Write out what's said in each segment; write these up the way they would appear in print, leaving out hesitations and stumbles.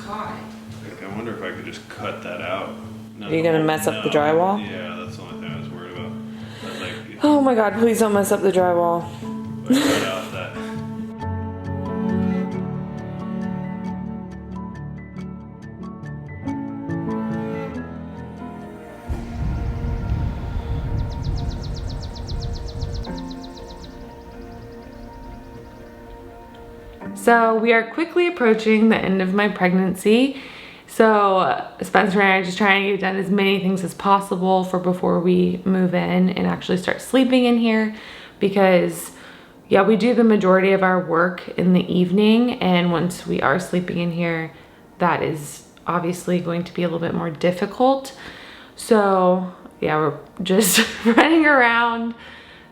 caught. Like, I wonder if I could just cut that out. Are you gonna mess up the drywall? Yeah, that's the only thing I was worried about. But like, Oh my god, please don't mess up the drywall. I cut out that. So we are quickly approaching the end of my pregnancy. So Spencer and I are just trying to get done as many things as possible for before we move in and actually start sleeping in here, because yeah, we do the majority of our work in the evening, and once we are sleeping in here, that is obviously going to be a little bit more difficult. So yeah, we're just running around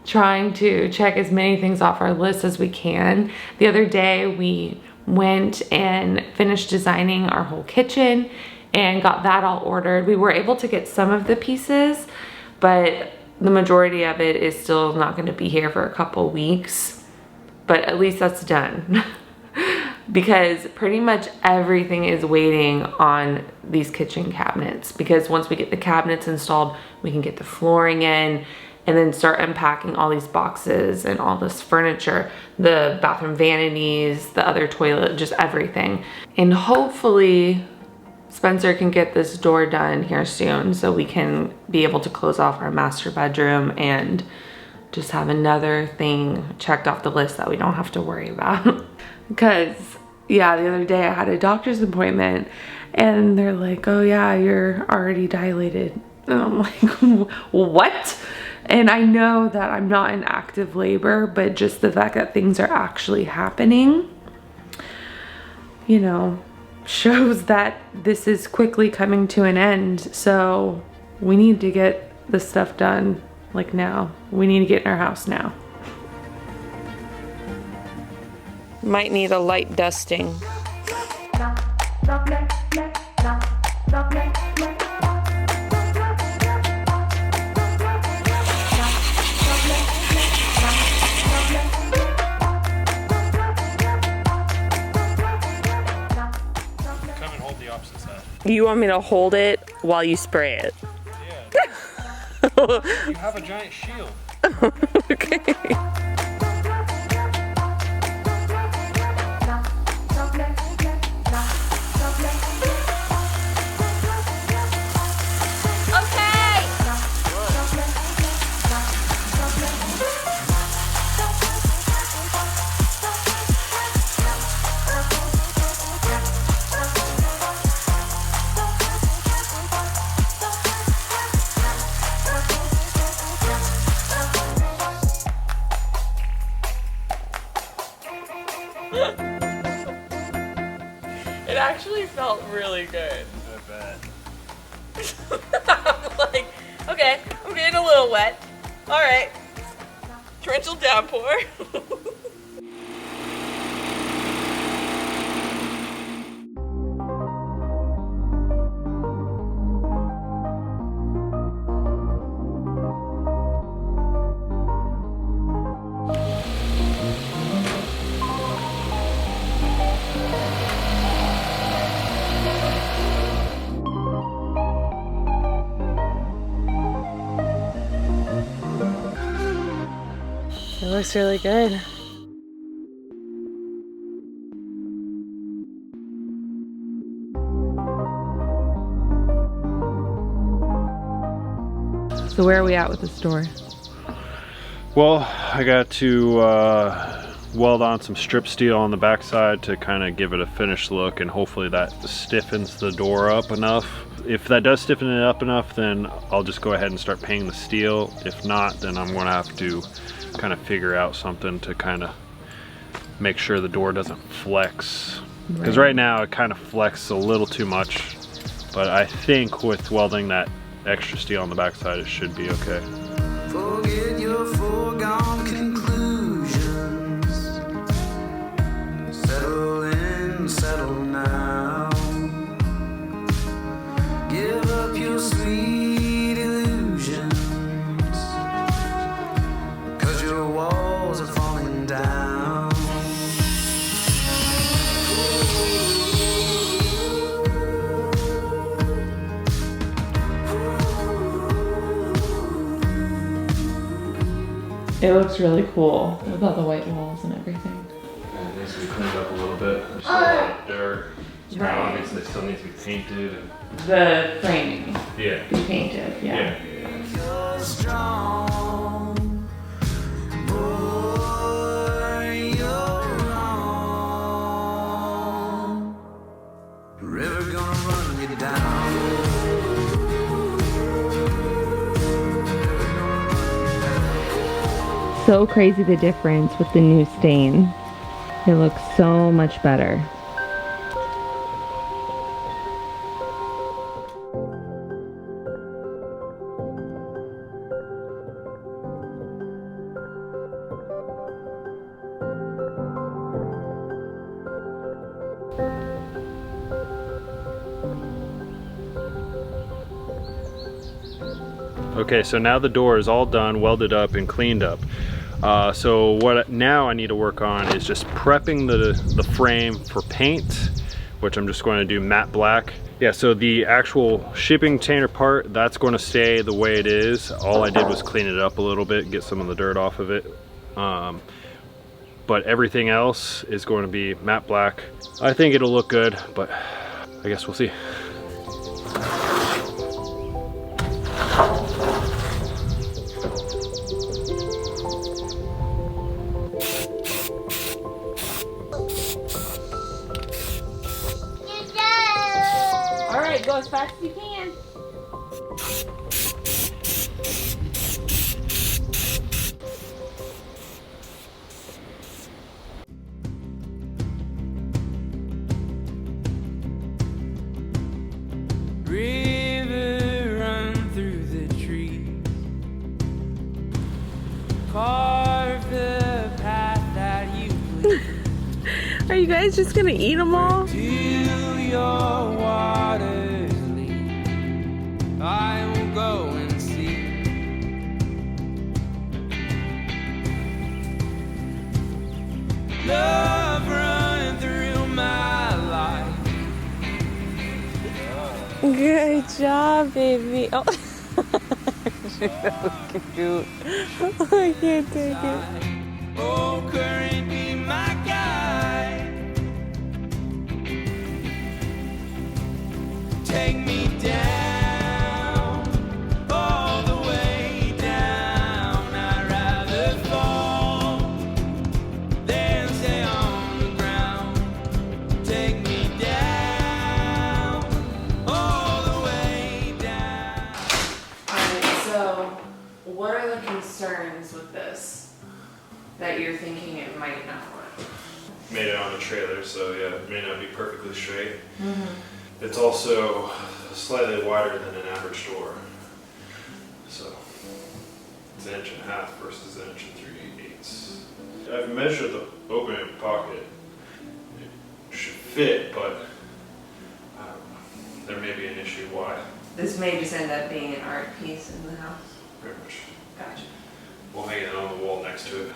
trying to check as many things off our list as we can. The other day we went and finished designing our whole kitchen and got that all ordered. We were able to get some of the pieces, but the majority of it is still not going to be here for a couple weeks, but at least that's done. Because pretty much everything is waiting on these kitchen cabinets, because once we get the cabinets installed, we can get the flooring in and then start unpacking all these boxes and all this furniture, the bathroom vanities, the other toilet, just everything. And hopefully Spencer can get this door done here soon so we can be able to close off our master bedroom and just have another thing checked off the list that we don't have to worry about. Because yeah, the other day I had a doctor's appointment and they're like, oh yeah, you're already dilated. And I'm like, what? And I know that I'm not in active labor, but just the fact that things are actually happening, you know, shows that this is quickly coming to an end. So we need to get this stuff done like now. We need to get in our house now. Might need a light dusting. You want me to hold it while you spray it? Yeah. You have a giant shield. Okay. It actually felt really good. I bet. I'm like, okay, I'm getting a little wet. All right, torrential downpour. It looks really good. So where are we at with the store? Well, I got to weld on some strip steel on the backside to kind of give it a finished look, and hopefully that stiffens the door up enough. If that does stiffen it up enough, then I'll just go ahead and start painting the steel. If not, then I'm gonna have to kind of figure out something to kind of make sure the door doesn't flex. Because right now it kind of flexes a little too much, but I think with welding that extra steel on the backside, it should be okay. Forget your foregone conclusions. Settle in, settle now. Give up your sweet illusions, 'cause your walls are falling down. It looks really cool with all the white walls and everything. It needs to be cleaned up a little bit. There's still a lot of dirt. Right. Obviously, it still needs to be painted. The framing Yeah. be painted, yeah. You're strong, boy, you're wrong. River gonna run you down. So crazy the difference with the new stain. It looks so much better. Okay, so now the door is all done, welded up and cleaned up. So what now I need to work on is just prepping the frame for paint, which I'm just going to do matte black. Yeah, so the actual shipping container part, that's going to stay the way it is. All I did was clean it up a little bit, get some of the dirt off of it. But everything else is going to be matte black. I think it'll look good, but I guess we'll see. Alright, go as fast as you can. River run through the trees, carve the path that you please. Are you guys just gonna eat them all? Till your waters leave, I will go and see. Love run through my life. Good job, baby. Oh, she's so cute. I can't take it. Oh, current be my guide. Take me down, all the way down. I'd rather fall than stay on the ground. Take me down, all the way down. Alright, so what are the concerns with this that you're thinking it might not work? Made it on a trailer, so yeah, it may not be perfectly straight. It's also slightly wider than an average door. So it's an 1.5 inches versus 1 3/8. I've measured the opening pocket. It should fit, but I don't know. There may be an issue why. This may just end up being an art piece in the house. Very much. Gotcha. We'll hang it on the wall next to it.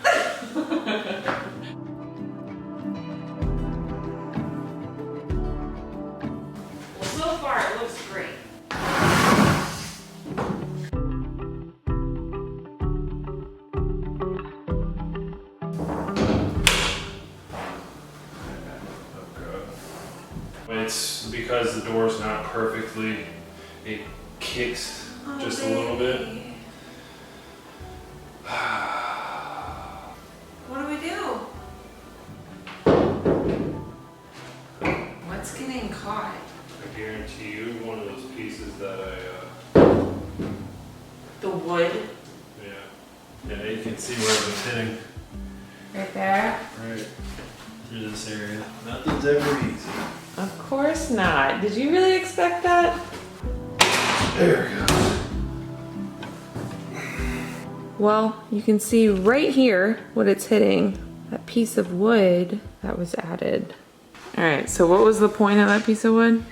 Well, so far it looks great. It's because the door's not perfectly, it kicks just a little bit. What do we do? What's getting caught? I guarantee you one of those pieces that The wood yeah, you can see where it was hitting. right there? Right through this area. Nothing's ever easy. Of course not. Did you really expect that? There we go. Well, you can see right here what it's hitting. That piece of wood that was added. All right, so what was the point of that piece of wood?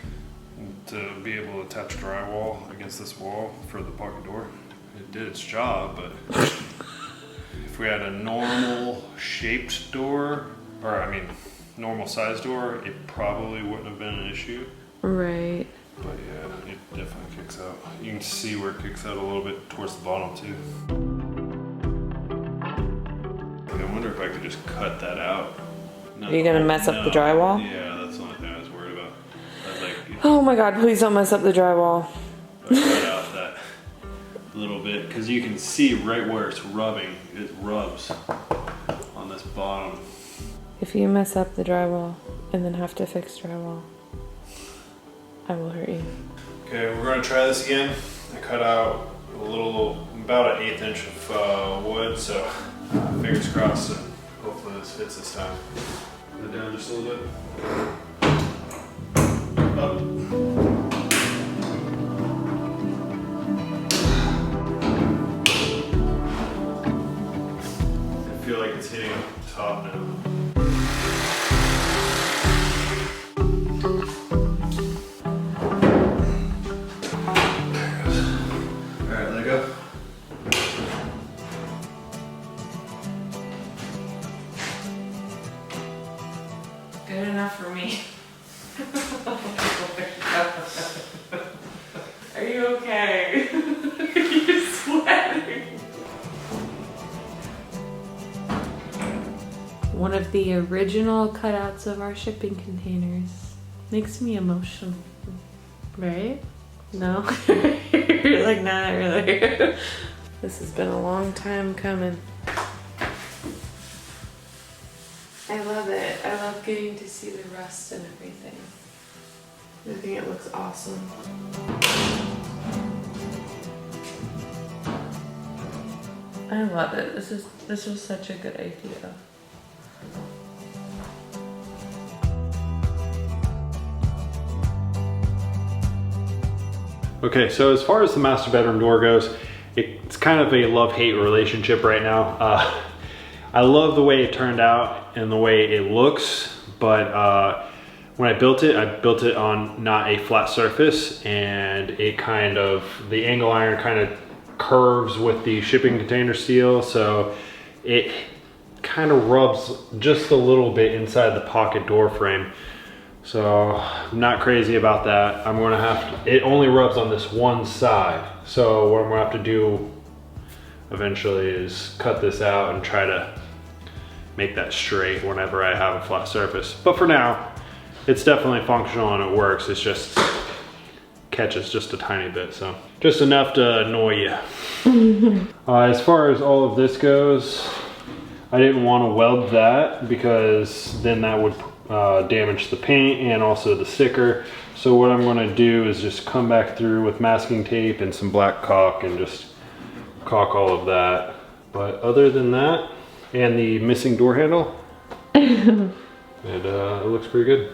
To be able to attach drywall against this wall for the pocket door. It did its job, but if we had a normal shaped door, or I mean, normal size door, it probably wouldn't have been an issue. Right. But yeah, it definitely kicks out. You can see where it kicks out a little bit towards the bottom too. if I could just cut that out. Are you gonna mess up the drywall? Yeah, that's the only thing I was worried about. I was like, Oh my god, please don't mess up the drywall. I cut out that little bit because you can see right where it's rubbing. It rubs on this bottom. If you mess up the drywall and then have to fix drywall, I will hurt you. Okay, we're gonna try this again. I cut out a little, about an 1/8 inch of wood, so fingers crossed, and hopefully this fits this time. Put it down just a little bit. Up. I feel like it's hitting up top now. Good enough for me. Are you okay? You're sweating. One of the original cutouts of our shipping containers. Makes me emotional. Right? No? You're like, nah, not really. This has been a long time coming. I love it. I love getting to see the rust and everything. I think it looks awesome. I love it. This was such a good idea. Okay, so as far as the master bedroom door goes, it's kind of a love-hate relationship right now. I love the way it turned out and the way it looks, but when I built it on not a flat surface, and it kind of, the angle iron kind of curves with the shipping container steel, so it kind of rubs just a little bit inside the pocket door frame. So I'm not crazy about that. I'm gonna have to, it only rubs on this one side. So what I'm gonna have to do eventually is cut this out and try to make that straight whenever I have a flat surface. But for now, it's definitely functional and it works. It's just catches just a tiny bit. So just enough to annoy you. As far as all of this goes, I didn't want to weld that because then that would damage the paint and also the sticker. So what I'm going to do is just come back through with masking tape and some black caulk and just caulk all of that. But other than that, and the missing door handle, it looks pretty good.